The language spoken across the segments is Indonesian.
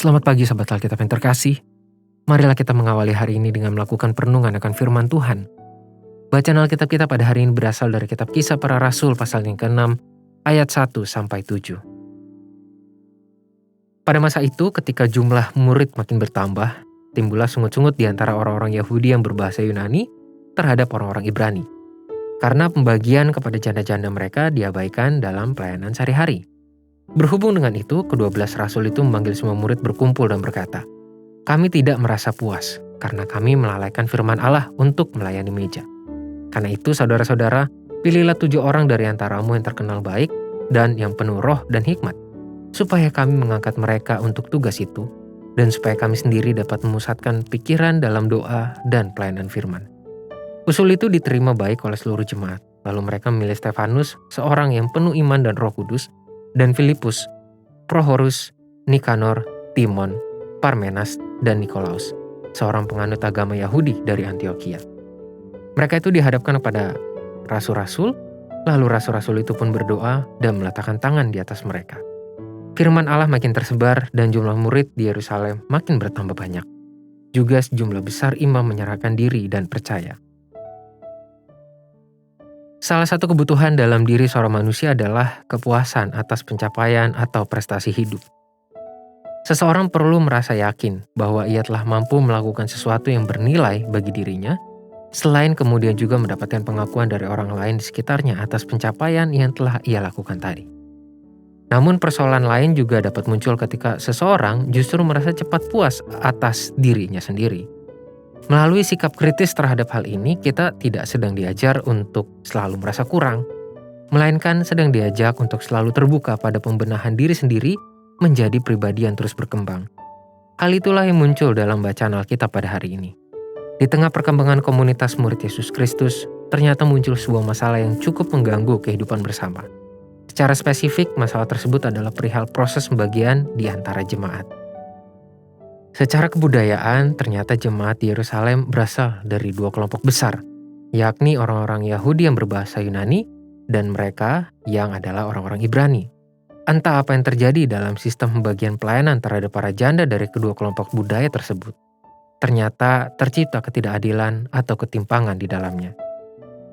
Selamat pagi sahabat Alkitab yang terkasih. Marilah kita mengawali hari ini dengan melakukan perenungan akan firman Tuhan. Bacaan Alkitab kita pada hari ini berasal dari kitab Kisah Para Rasul pasal yang ke-6 ayat 1-7. Pada masa itu ketika jumlah murid makin bertambah, timbullah sungut-sungut di antara orang-orang Yahudi yang berbahasa Yunani terhadap orang-orang Ibrani. Karena pembagian kepada janda-janda mereka diabaikan dalam pelayanan sehari-hari. Berhubung dengan itu, ke-12 rasul itu memanggil semua murid berkumpul dan berkata, "Kami tidak merasa puas, karena kami melalaikan firman Allah untuk melayani meja. Karena itu, saudara-saudara, pilihlah 7 orang dari antaramu yang terkenal baik dan yang penuh roh dan hikmat, supaya kami mengangkat mereka untuk tugas itu, dan supaya kami sendiri dapat memusatkan pikiran dalam doa dan pelayanan firman." Usul itu diterima baik oleh seluruh jemaat. Lalu mereka memilih Stefanus, seorang yang penuh iman dan Roh Kudus, dan Filipus, Prohorus, Nikanor, Timon, Parmenas, dan Nikolaus, seorang penganut agama Yahudi dari Antioquia. Mereka itu dihadapkan kepada rasul-rasul, lalu rasul-rasul itu pun berdoa dan meletakkan tangan di atas mereka. Firman Allah makin tersebar dan jumlah murid di Yerusalem makin bertambah banyak. Juga sejumlah besar imam menyerahkan diri dan percaya. Salah satu kebutuhan dalam diri seorang manusia adalah kepuasan atas pencapaian atau prestasi hidup. Seseorang perlu merasa yakin bahwa ia telah mampu melakukan sesuatu yang bernilai bagi dirinya, selain kemudian juga mendapatkan pengakuan dari orang lain di sekitarnya atas pencapaian yang telah ia lakukan tadi. Namun persoalan lain juga dapat muncul ketika seseorang justru merasa cepat puas atas dirinya sendiri. Melalui sikap kritis terhadap hal ini, kita tidak sedang diajar untuk selalu merasa kurang, melainkan sedang diajak untuk selalu terbuka pada pembenahan diri sendiri menjadi pribadi yang terus berkembang. Hal itulah yang muncul dalam bacaan Alkitab pada hari ini. Di tengah perkembangan komunitas murid Yesus Kristus, ternyata muncul sebuah masalah yang cukup mengganggu kehidupan bersama. Secara spesifik, masalah tersebut adalah perihal proses pembagian di antara jemaat. Secara kebudayaan, ternyata jemaat di Yerusalem berasal dari 2 kelompok besar, yakni orang-orang Yahudi yang berbahasa Yunani dan mereka yang adalah orang-orang Ibrani. Entah apa yang terjadi dalam sistem pembagian pelayanan terhadap para janda dari kedua kelompok budaya tersebut. Ternyata tercipta ketidakadilan atau ketimpangan di dalamnya.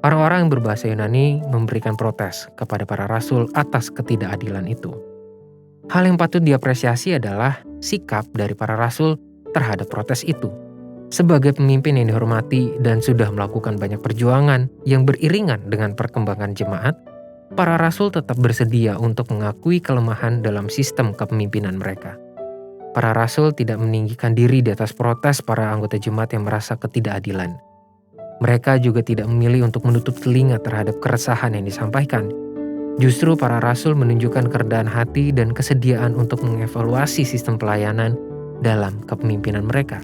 Orang-orang yang berbahasa Yunani memberikan protes kepada para rasul atas ketidakadilan itu. Hal yang patut diapresiasi adalah sikap dari para rasul terhadap protes itu. Sebagai pemimpin yang dihormati dan sudah melakukan banyak perjuangan yang beriringan dengan perkembangan jemaat, para rasul tetap bersedia untuk mengakui kelemahan dalam sistem kepemimpinan mereka. Para rasul tidak meninggikan diri di atas protes para anggota jemaat yang merasa ketidakadilan. Mereka juga tidak memilih untuk menutup telinga terhadap keresahan yang disampaikan. Justru para rasul menunjukkan kerendahan hati dan kesediaan untuk mengevaluasi sistem pelayanan dalam kepemimpinan mereka.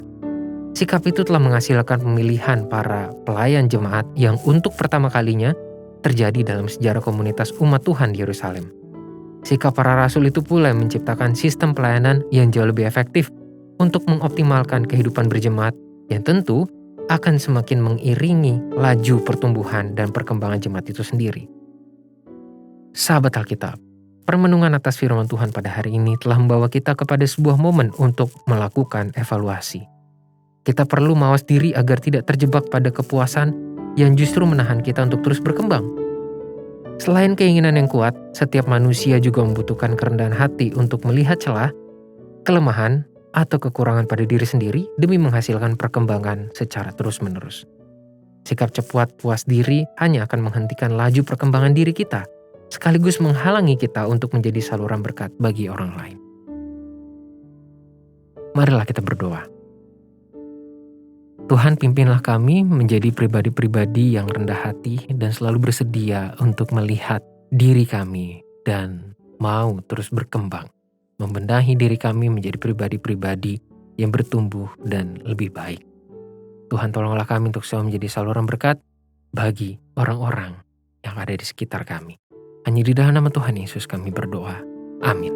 Sikap itu telah menghasilkan pemilihan para pelayan jemaat yang untuk pertama kalinya terjadi dalam sejarah komunitas umat Tuhan di Yerusalem. Sikap para rasul itu pula yang menciptakan sistem pelayanan yang jauh lebih efektif untuk mengoptimalkan kehidupan berjemaat yang tentu akan semakin mengiringi laju pertumbuhan dan perkembangan jemaat itu sendiri. Sahabat Alkitab, permenungan atas firman Tuhan pada hari ini telah membawa kita kepada sebuah momen untuk melakukan evaluasi. Kita perlu mawas diri agar tidak terjebak pada kepuasan yang justru menahan kita untuk terus berkembang. Selain keinginan yang kuat, setiap manusia juga membutuhkan kerendahan hati untuk melihat celah, kelemahan, atau kekurangan pada diri sendiri demi menghasilkan perkembangan secara terus-menerus. Sikap cepat puas diri hanya akan menghentikan laju perkembangan diri kita, sekaligus menghalangi kita untuk menjadi saluran berkat bagi orang lain. Marilah kita berdoa. Tuhan, pimpinlah kami menjadi pribadi-pribadi yang rendah hati dan selalu bersedia untuk melihat diri kami dan mau terus berkembang, membenahi diri kami menjadi pribadi-pribadi yang bertumbuh dan lebih baik. Tuhan, tolonglah kami untuk selalu menjadi saluran berkat bagi orang-orang yang ada di sekitar kami. Hanya di dalam nama Tuhan Yesus kami berdoa. Amin.